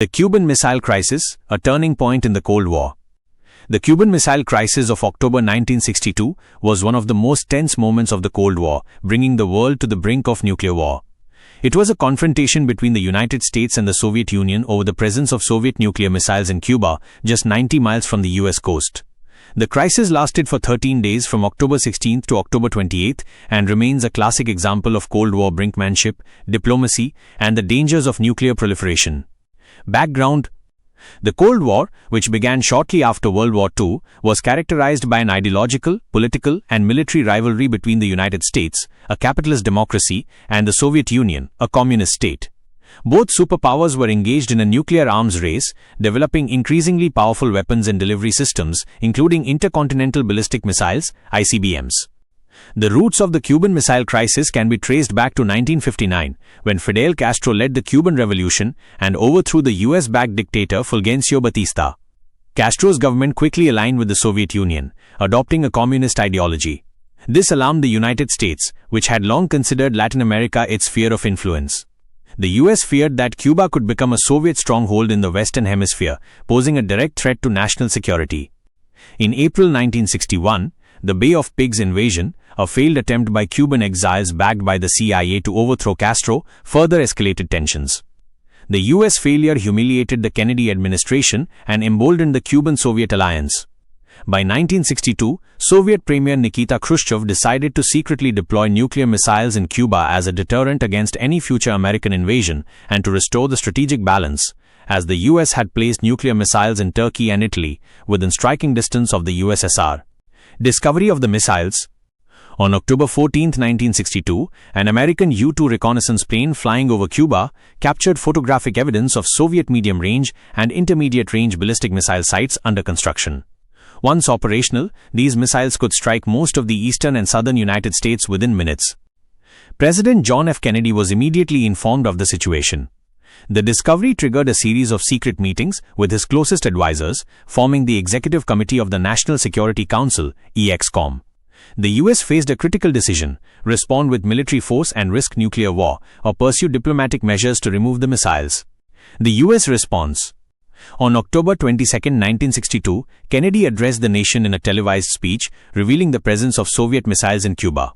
The Cuban Missile Crisis, a turning point in the Cold War. The Cuban Missile Crisis of October 1962 was one of the most tense moments of the Cold War, bringing the world to the brink of nuclear war. It was a confrontation between the United States and the Soviet Union over the presence of Soviet nuclear missiles in Cuba, just 90 miles from the US coast. The crisis lasted for 13 days from October 16 to October 28 and remains a classic example of Cold War brinkmanship, diplomacy, and the dangers of nuclear proliferation. Background: the Cold War, which began shortly after World War II, was characterized by an ideological, political, and military rivalry between the United States, a capitalist democracy, and the Soviet Union, a communist state. Both superpowers were engaged in a nuclear arms race, developing increasingly powerful weapons and delivery systems, including intercontinental ballistic missiles, ICBMs. The roots of the Cuban Missile Crisis can be traced back to 1959, when Fidel Castro led the Cuban Revolution and overthrew the US-backed dictator Fulgencio Batista. Castro's government quickly aligned with the Soviet Union, adopting a communist ideology. This alarmed the United States, which had long considered Latin America its sphere of influence. The US feared that Cuba could become a Soviet stronghold in the Western Hemisphere, posing a direct threat to national security. In April 1961, the Bay of Pigs invasion, a failed attempt by Cuban exiles backed by the CIA to overthrow Castro, further escalated tensions. The US failure humiliated the Kennedy administration and emboldened the Cuban-Soviet alliance. By 1962, Soviet Premier Nikita Khrushchev decided to secretly deploy nuclear missiles in Cuba as a deterrent against any future American invasion and to restore the strategic balance, as the US had placed nuclear missiles in Turkey and Italy, within striking distance of the USSR. Discovery of the missiles. On October 14, 1962, an American U-2 reconnaissance plane flying over Cuba captured photographic evidence of Soviet medium-range and intermediate-range ballistic missile sites under construction. Once operational, these missiles could strike most of the eastern and southern United States within minutes. President John F. Kennedy was immediately informed of the situation. The discovery triggered a series of secret meetings with his closest advisors, forming the Executive Committee of the National Security Council, EXCOM. The US faced a critical decision: respond with military force and risk nuclear war, or pursue diplomatic measures to remove the missiles. The US response. On October 22, 1962, Kennedy addressed the nation in a televised speech, revealing the presence of Soviet missiles in Cuba.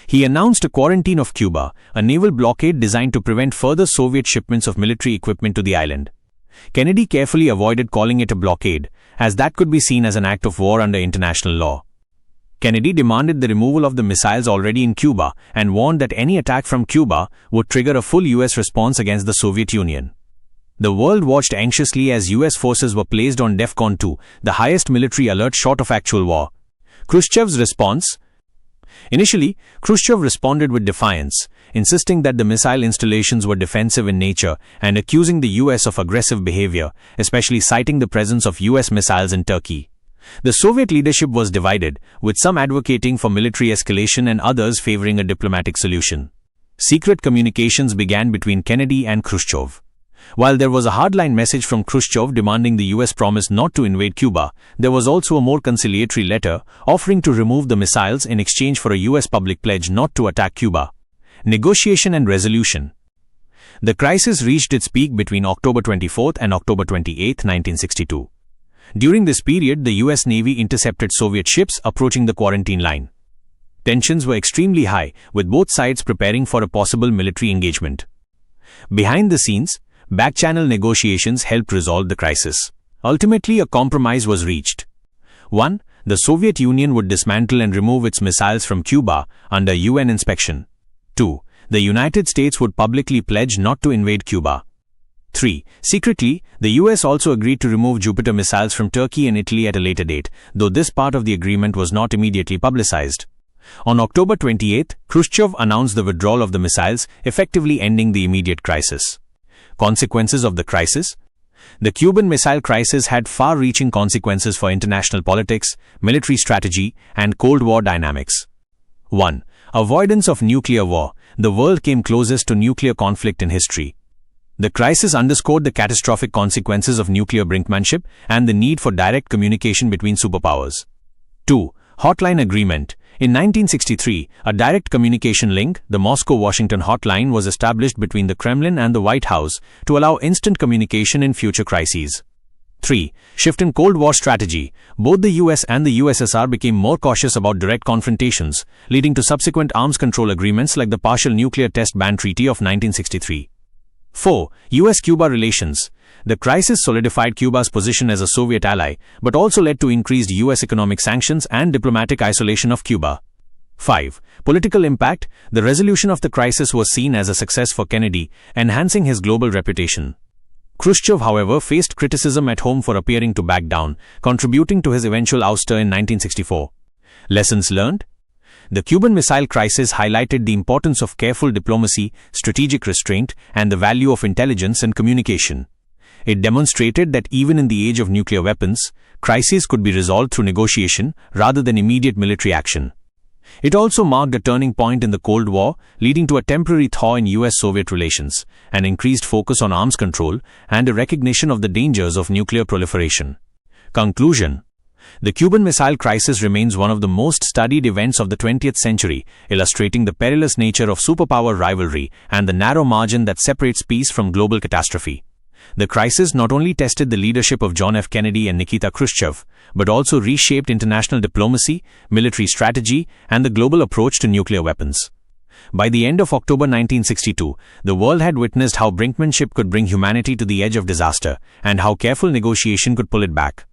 He announced a quarantine of Cuba, a naval blockade designed to prevent further Soviet shipments of military equipment to the island. Kennedy carefully avoided calling it a blockade, as that could be seen as an act of war under international law. Kennedy demanded the removal of the missiles already in Cuba and warned that any attack from Cuba would trigger a full US response against the Soviet Union. The world watched anxiously as US forces were placed on DEFCON 2, the highest military alert short of actual war. Khrushchev's response. Initially, Khrushchev responded with defiance, insisting that the missile installations were defensive in nature and accusing the US of aggressive behavior, especially citing the presence of US missiles in Turkey. The Soviet leadership was divided, with some advocating for military escalation and others favoring a diplomatic solution. Secret communications began between Kennedy and Khrushchev. While there was a hardline message from Khrushchev demanding the US promise not to invade Cuba, there was also a more conciliatory letter offering to remove the missiles in exchange for a US public pledge not to attack Cuba. Negotiation and resolution. The crisis reached its peak between October 24 and October 28, 1962. During this period, the US Navy intercepted Soviet ships approaching the quarantine line. Tensions were extremely high, with both sides preparing for a possible military engagement. Behind the scenes, back-channel negotiations helped resolve the crisis. Ultimately, a compromise was reached. 1. The Soviet Union would dismantle and remove its missiles from Cuba under UN inspection. 2. The United States would publicly pledge not to invade Cuba. 3. Secretly, the US also agreed to remove Jupiter missiles from Turkey and Italy at a later date, though this part of the agreement was not immediately publicized. On October 28, Khrushchev announced the withdrawal of the missiles, effectively ending the immediate crisis. Consequences of the crisis. The Cuban Missile Crisis had far-reaching consequences for international politics, military strategy, and Cold War dynamics. 1. Avoidance of nuclear war. The world came closest to nuclear conflict in history. The crisis underscored the catastrophic consequences of nuclear brinkmanship and the need for direct communication between superpowers. 2. Hotline Agreement. In 1963, a direct communication link, the Moscow-Washington hotline, was established between the Kremlin and the White House to allow instant communication in future crises. 3. Shift in Cold War strategy. Both the US and the USSR became more cautious about direct confrontations, leading to subsequent arms control agreements like the Partial Nuclear Test Ban Treaty of 1963. 4. US-Cuba relations. The crisis solidified Cuba's position as a Soviet ally, but also led to increased US economic sanctions and diplomatic isolation of Cuba. 5. Political impact. The resolution of the crisis was seen as a success for Kennedy, enhancing his global reputation. Khrushchev, however, faced criticism at home for appearing to back down, contributing to his eventual ouster in 1964. Lessons learned? The Cuban Missile Crisis highlighted the importance of careful diplomacy, strategic restraint, and the value of intelligence and communication. It demonstrated that even in the age of nuclear weapons, crises could be resolved through negotiation rather than immediate military action. It also marked a turning point in the Cold War, leading to a temporary thaw in US-Soviet relations, an increased focus on arms control, and a recognition of the dangers of nuclear proliferation. Conclusion. The Cuban Missile Crisis remains one of the most studied events of the 20th century, illustrating the perilous nature of superpower rivalry and the narrow margin that separates peace from global catastrophe. The crisis not only tested the leadership of John F. Kennedy and Nikita Khrushchev, but also reshaped international diplomacy, military strategy, and the global approach to nuclear weapons. By the end of October 1962, the world had witnessed how brinkmanship could bring humanity to the edge of disaster, and how careful negotiation could pull it back.